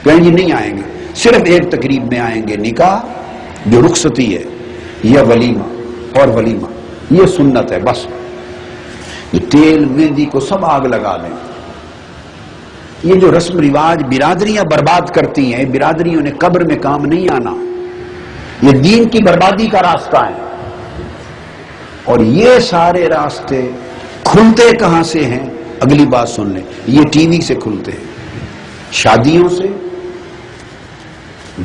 کہیں گے نہیں آئیں گے، صرف ایک تقریب میں آئیں گے، نکاح جو رخصتی ہے یا ولیمہ اور ولیمہ، یہ سنت ہے بس. یہ تیل مہندی کو سب آگ لگا دیں. یہ جو رسم رواج برادریاں برباد کرتی ہیں، برادریوں نے قبر میں کام نہیں آنا، یہ دین کی بربادی کا راستہ ہے. اور یہ سارے راستے کھلتے کہاں سے ہیں؟ اگلی بات سن لیں، یہ ٹی وی سے کھلتے ہیں، شادیوں سے،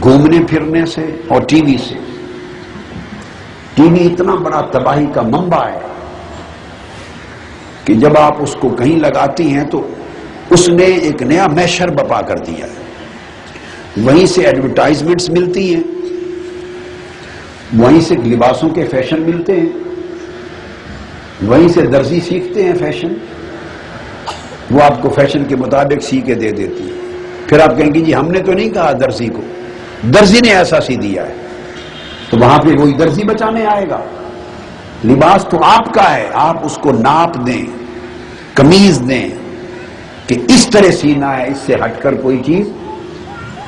گھومنے پھرنے سے اور ٹی وی سے. ٹی وی اتنا بڑا تباہی کا منبع ہے کہ جب آپ اس کو کہیں لگاتی ہیں تو اس نے ایک نیا میشر بپا کر دیا ہے. وہیں سے ایڈورٹائزمنٹس ملتی ہیں، وہیں سے لباسوں کے فیشن ملتے ہیں، وہیں سے درزی سیکھتے ہیں فیشن، وہ آپ کو فیشن کے مطابق سی کے دے دیتی ہے. پھر آپ کہیں گے جی ہم نے تو نہیں کہا درزی کو، درزی نے ایسا سی دیا ہے، تو وہاں پہ وہی درزی بچانے آئے گا. لباس تو آپ کا ہے، آپ اس کو ناپ دیں، قمیض دیں کہ اس طرح سینا ہے، اس سے ہٹ کر کوئی چیز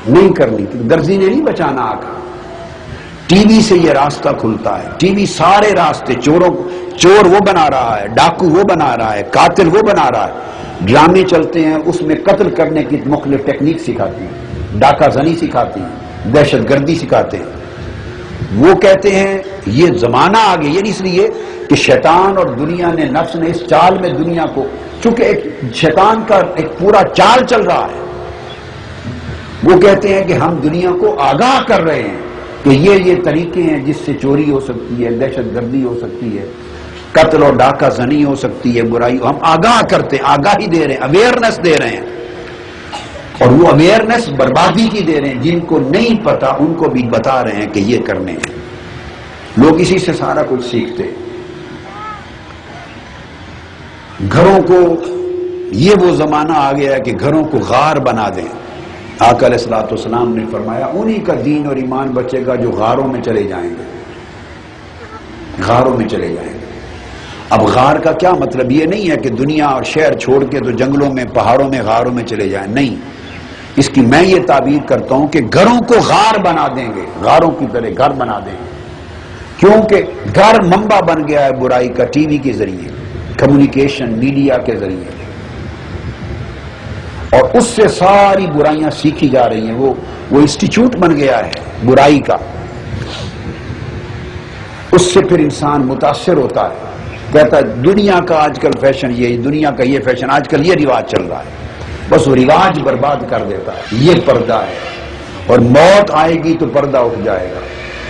نہیں کرنی. درزی نے نہیں بچانا آقا. ٹی وی سے یہ راستہ کھلتا ہے. ٹی وی سارے راستے، چور وہ بنا رہا ہے، ڈاکو وہ بنا رہا ہے، قاتل وہ بنا رہا ہے. ڈرامے چلتے ہیں، اس میں قتل کرنے کی مختلف ٹیکنیک سکھاتی ہیں، ڈاکہ زنی سکھاتی ہیں، دہشت گردی سکھاتے ہیں. وہ کہتے ہیں یہ زمانہ آگے، یہ اس لیے کہ شیطان اور دنیا نے، نفس نے اس چال میں دنیا کو، چونکہ ایک شیطان کا ایک پورا چال چل رہا ہے، وہ کہتے ہیں کہ ہم دنیا کو آگاہ کر رہے ہیں کہ یہ طریقے ہیں جس سے چوری ہو سکتی ہے، دہشت گردی ہو سکتی ہے، قتل اور ڈاکہ زنی ہو سکتی ہے، برائی. ہم آگاہ کرتے ہیں، آگاہی دے رہے ہیں، اویئرنس دے رہے ہیں. اور وہ اویئرنس بربادی کی دے رہے ہیں. جن کو نہیں پتا ان کو بھی بتا رہے ہیں کہ یہ کرنے ہیں. لوگ اسی سے سارا کچھ سیکھتے. گھروں کو، یہ وہ زمانہ آ گیا ہے کہ گھروں کو غار بنا دیں. آقا علیہ الصلوۃ والسلام نے فرمایا انہی کا دین اور ایمان بچے گا جو غاروں میں چلے جائیں گے، غاروں میں چلے جائیں گے. اب غار کا کیا مطلب؟ یہ نہیں ہے کہ دنیا اور شہر چھوڑ کے تو جنگلوں میں، پہاڑوں میں، غاروں میں چلے جائیں. نہیں، اس کی میں یہ تعبیر کرتا ہوں کہ گھروں کو غار بنا دیں گے، غاروں کی طرح گھر بنا دیں گے. کیونکہ گھر منبع بن گیا ہے برائی کا، ٹی وی کے ذریعے، کمیونیکیشن، میڈیا کے ذریعے، اور اس سے ساری برائیاں سیکھی جا رہی ہیں. وہ انسٹیٹیوٹ بن گیا ہے برائی کا. اس سے پھر انسان متاثر ہوتا ہے، کہتا ہے دنیا کا آج کل فیشن یہ، دنیا کا یہ فیشن، آج کل یہ رواج چل رہا ہے، بس وہ رواج برباد کر دیتا ہے. یہ پردہ ہے، اور موت آئے گی تو پردہ اٹھ جائے گا.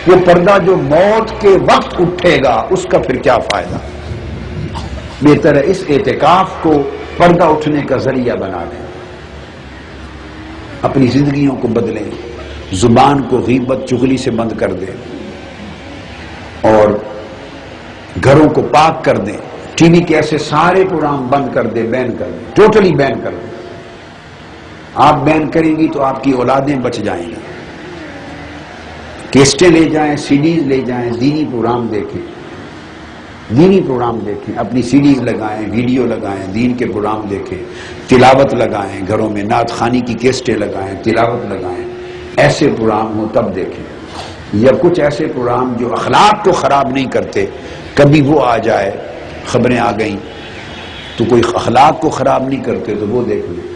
وہ پردہ جو موت کے وقت اٹھے گا اس کا پھر کیا فائدہ؟ بہتر ہے اس اعتکاف کو پردہ اٹھنے کا ذریعہ بنا دیں. اپنی زندگیوں کو بدلیں، زبان کو غیبت چغلی سے بند کر دیں، اور گھروں کو پاک کر دیں. ٹی وی کے ایسے سارے پروگرام بند کر دیں، بین کر دیں، ٹوٹلی بین کر دیں. آپ بین کریں گی تو آپ کی اولادیں بچ جائیں گی. کیسٹیں لے جائیں، سی ڈیز لے جائیں، دینی پروگرام دیکھیں، دینی پروگرام دیکھیں، اپنی سی ڈیز لگائیں، ویڈیو لگائیں، دین کے پروگرام دیکھیں، تلاوت لگائیں، گھروں میں نعت خوانی کی کیسٹیں لگائیں، تلاوت لگائیں. ایسے پروگرام ہو تب دیکھیں. یا کچھ ایسے پروگرام جو اخلاق کو خراب نہیں کرتے، کبھی وہ آ جائے، خبریں آ گئیں تو کوئی اخلاق کو خراب نہیں کرتے تو وہ دیکھ لیں.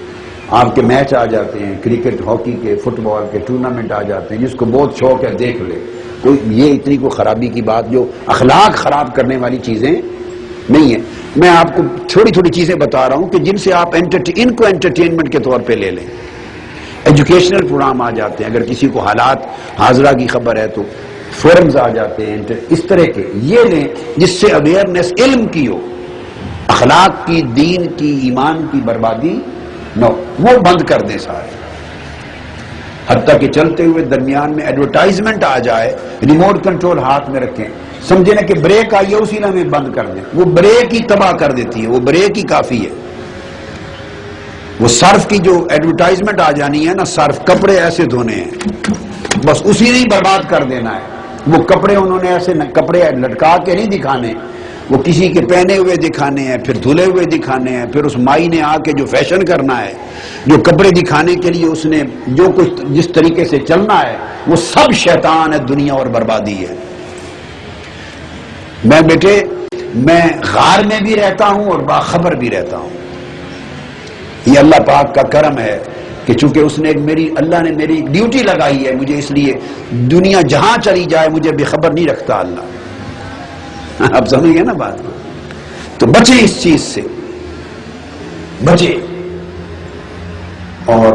آپ کے میچ آ جاتے ہیں، کرکٹ، ہاکی کے، فٹ بال کے ٹورنامنٹ آ جاتے ہیں، جس کو بہت شوق ہے دیکھ لے. کوئی یہ اتنی کوئی خرابی کی بات جو اخلاق خراب کرنے والی چیزیں نہیں ہیں. میں آپ کو تھوڑی تھوڑی چیزیں بتا رہا ہوں کہ جن سے آپ ان کو انٹرٹینمنٹ کے طور پہ لے لیں. ایجوکیشنل پروگرام آ جاتے ہیں، اگر کسی کو حالات حاضرہ کی خبر ہے تو فورمز آ جاتے ہیں، اس طرح کے یہ لیں جس سے اویئرنیس علم کی ہو، اخلاق کی، دین کی، ایمان کی بربادی نو. وہ بند کر دیں سارے. حتیٰ کہ چلتے ہوئے درمیان میں ایڈورٹائزمنٹ آ جائے، ریموٹ کنٹرول ہاتھ میں رکھیں، سمجھے نا کہ بریک آئی ہے، اسی میں بند کر دیں. وہ بریک ہی تباہ کر دیتی ہے، وہ بریک ہی کافی ہے. وہ صرف کی جو ایڈورٹائزمنٹ آ جانی ہے نا، صرف کپڑے ایسے دھونے ہیں، بس اسی نے برباد کر دینا ہے. وہ کپڑے انہوں نے ایسے کپڑے لٹکا کے نہیں دکھانے، وہ کسی کے پہنے ہوئے دکھانے ہیں، پھر دھلے ہوئے دکھانے ہیں، پھر اس مائی نے آ کے جو فیشن کرنا ہے جو کپڑے دکھانے کے لیے اس نے جو کچھ جس طریقے سے چلنا ہے وہ سب شیطان ہے، دنیا اور بربادی ہے۔ میں بیٹے میں غار میں بھی رہتا ہوں اور باخبر بھی رہتا ہوں۔ یہ اللہ پاک کا کرم ہے کہ چونکہ اس نے اللہ نے میری ڈیوٹی لگائی ہے مجھے، اس لیے دنیا جہاں چلی جائے مجھے بے خبر نہیں رکھتا اللہ۔ اب سمجھ گئے نا بات کو؟ تو بچے اس چیز سے، بچے۔ اور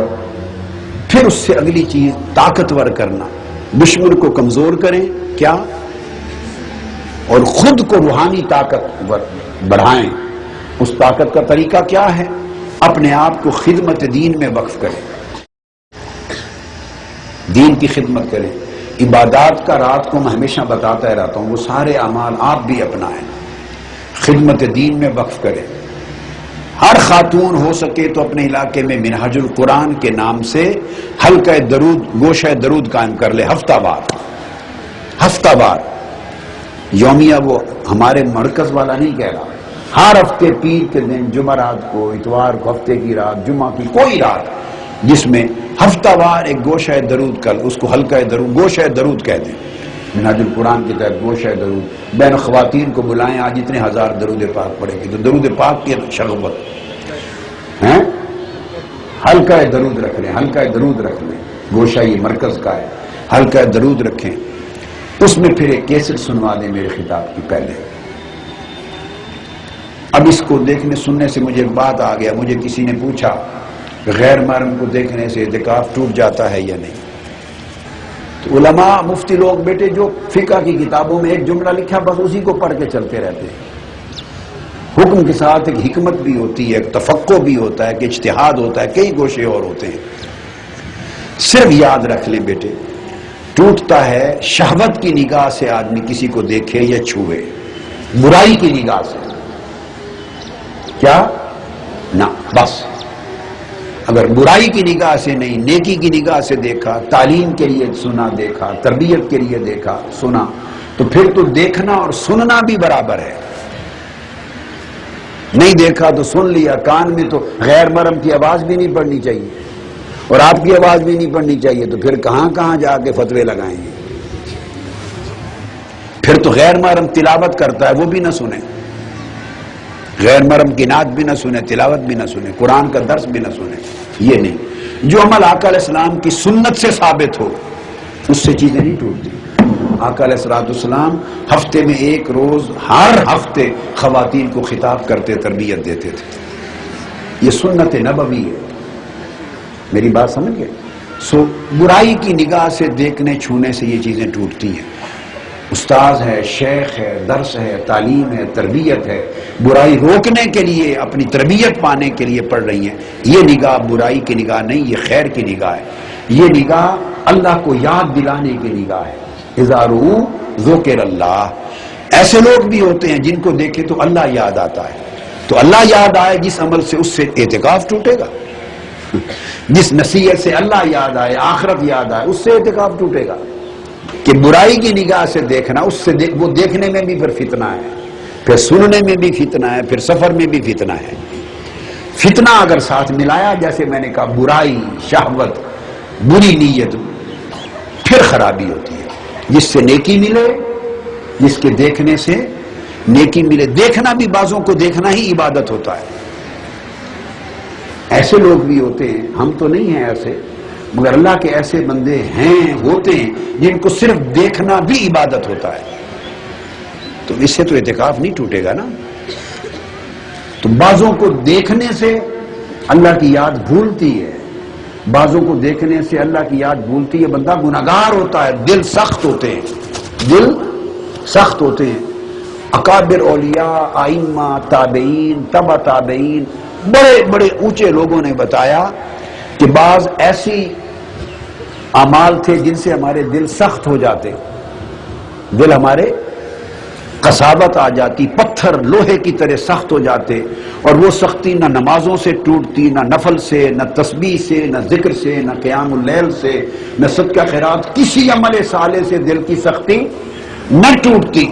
پھر اس سے اگلی چیز طاقتور کرنا، دشمن کو کمزور کریں کیا، اور خود کو روحانی طاقت بڑھائیں۔ اس طاقت کا طریقہ کیا ہے؟ اپنے آپ کو خدمت دین میں وقف کریں، دین کی خدمت کریں۔ عبادات کا رات کو میں ہمیشہ بتاتا رہتا ہوں، وہ سارے اعمال آپ بھی اپنائیں، خدمت دین میں وقف کریں۔ ہر خاتون ہو سکے تو اپنے علاقے میں منہاج القرآن کے نام سے حلقہ درود، گوشہ درود قائم کر لے، ہفتہ وار یومیہ۔ وہ ہمارے مرکز والا نہیں کہہ رہا، ہر ہفتے پیر کے دن، جمعرات کو، اتوار کو، ہفتے کی رات، جمعہ کی کوئی رات جس میں ہفتہ وار ایک گوشہ درود کر، اس کو حلقہ درود، گوشہ درود کہہ دیں۔ منہاج القرآن کے تحت گوشہ درود، بین خواتین کو بلائیں، آج اتنے ہزار درود پاک پڑھے گی تو درود پاک کی شغبت ہے، حلقہ درود رکھ لیں، حلقہ درود رکھ لیں، گوشہ یہ مرکز کا ہے، حلقہ درود رکھیں۔ اس میں پھر ایک کیسٹ سنوا دیں میرے خطاب کی پہلے۔ اب اس کو دیکھنے سننے سے مجھے ایک بات آ گیا، مجھے کسی نے پوچھا غیر محرم کو دیکھنے سے اعتکاف ٹوٹ جاتا ہے یا نہیں؟ تو علماء مفتی لوگ بیٹے جو فقہ کی کتابوں میں ایک جملہ لکھا بس اسی کو پڑھ کے چلتے رہتے ہیں۔ حکم کے ساتھ ایک حکمت بھی ہوتی ہے، ایک تفقہ بھی ہوتا ہے، ایک اجتہاد ہوتا ہے، کئی گوشے اور ہوتے ہیں۔ صرف یاد رکھ لیں بیٹے، ٹوٹتا ہے شہوت کی نگاہ سے آدمی کسی کو دیکھے یا چھوئے، برائی کی نگاہ سے، کیا نہ بس۔ اگر برائی کی نگاہ سے نہیں، نیکی کی نگاہ سے دیکھا، تعلیم کے لیے سنا دیکھا، تربیت کے لیے دیکھا سنا، تو پھر تو دیکھنا اور سننا بھی برابر ہے۔ نہیں دیکھا تو سن لیا، کان میں تو غیر محرم کی آواز بھی نہیں پڑنی چاہیے اور آپ کی آواز بھی نہیں پڑنی چاہیے، تو پھر کہاں کہاں جا کے فتوے لگائیں گے؟ پھر تو غیر محرم تلاوت کرتا ہے وہ بھی نہ سنیں، غیر محرم کی نعت بھی نہ سنیں، تلاوت بھی نہ سنیں، قرآن کا درس بھی نہ سنیں، یہ نہیں۔ جو عمل آقا علیہ السلام کی سنت سے ثابت ہو اس سے چیزیں نہیں ٹوٹتی۔ آقا علیہ السلام ہفتے میں ایک روز ہر ہفتے خواتین کو خطاب کرتے، تربیت دیتے تھے، یہ سنت نبوی ہے۔ میری بات سمجھ گئے؟ سو برائی کی نگاہ سے دیکھنے چھونے سے یہ چیزیں ٹوٹتی ہیں۔ استاذ ہے، شیخ ہے، درس ہے، تعلیم ہے، تربیت ہے، برائی روکنے کے لیے، اپنی تربیت پانے کے لیے پڑھ رہی ہیں، یہ نگاہ برائی کی نگاہ نہیں، یہ خیر کی نگاہ ہے، یہ نگاہ اللہ کو یاد دلانے کی نگاہ ہے۔ اذا رؤوا ذکر اللہ۔ ایسے لوگ بھی ہوتے ہیں جن کو دیکھے تو اللہ یاد آتا ہے، تو اللہ یاد آئے جس عمل سے، اس سے اعتکاف ٹوٹے گا۔ جس نصیحت سے اللہ یاد آئے، آخرت یاد آئے، اس سے اعتکاف ٹوٹے گا۔ کہ برائی کی نگاہ سے دیکھنا، اس سے وہ دیکھنے میں بھی پھر فتنہ ہے، پھر سننے میں بھی فتنہ ہے، پھر سفر میں بھی فتنہ ہے۔ فتنہ اگر ساتھ ملایا، جیسے میں نے کہا برائی، شہوت، بری نیت، پھر خرابی ہوتی ہے۔ جس سے نیکی ملے، جس کے دیکھنے سے نیکی ملے، دیکھنا بھی بعضوں کو دیکھنا ہی عبادت ہوتا ہے۔ ایسے لوگ بھی ہوتے ہیں، ہم تو نہیں ہیں ایسے، مگر اللہ کے ایسے بندے ہیں، ہوتے ہیں جن کو صرف دیکھنا بھی عبادت ہوتا ہے، تو اس سے تو اعتکاف نہیں ٹوٹے گا نا۔ تو بعضوں کو دیکھنے سے اللہ کی یاد بھولتی ہے، بعضوں کو دیکھنے سے اللہ کی یاد بھولتی ہے، بندہ گناہگار ہوتا ہے، دل سخت ہوتے ہیں، دل سخت ہوتے ہیں۔ اکابر اولیاء، ائمہ، تابعین، تبع تابعین، بڑے بڑے اونچے لوگوں نے بتایا کہ بعض ایسی اعمال تھے جن سے ہمارے دل سخت ہو جاتے، دل ہمارے قساوت آ جاتی، پتھر لوہے کی طرح سخت ہو جاتے، اور وہ سختی نہ نمازوں سے ٹوٹتی، نہ نفل سے، نہ تسبیح سے، نہ ذکر سے، نہ قیام اللیل سے، نہ صدقہ خیرات، کسی عمل صالح سے دل کی سختی نہ ٹوٹتی۔